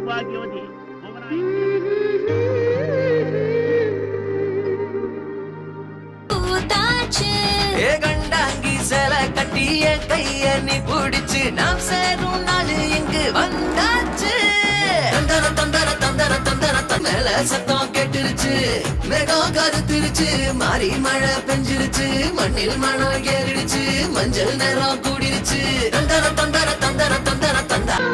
சௌபாகியவதி கண்டாங்கி சில கட்டி என் கைய நீ பிடிச்சு நாம் சேரும் நாள் இங்கு வந்தாச்சு. தந்தர தந்தர தந்தர தந்தர தந்தர சத்தம் கேட்டுருச்சு, மேகம் கருத்துருச்சு, மாறி மழை பெஞ்சிருச்சு, மண்ணில் மணம் ஏறிடுச்சு, மஞ்சள் நேரம் கூடிருச்சு. தந்தர தந்தர தந்தர தந்தர தந்தர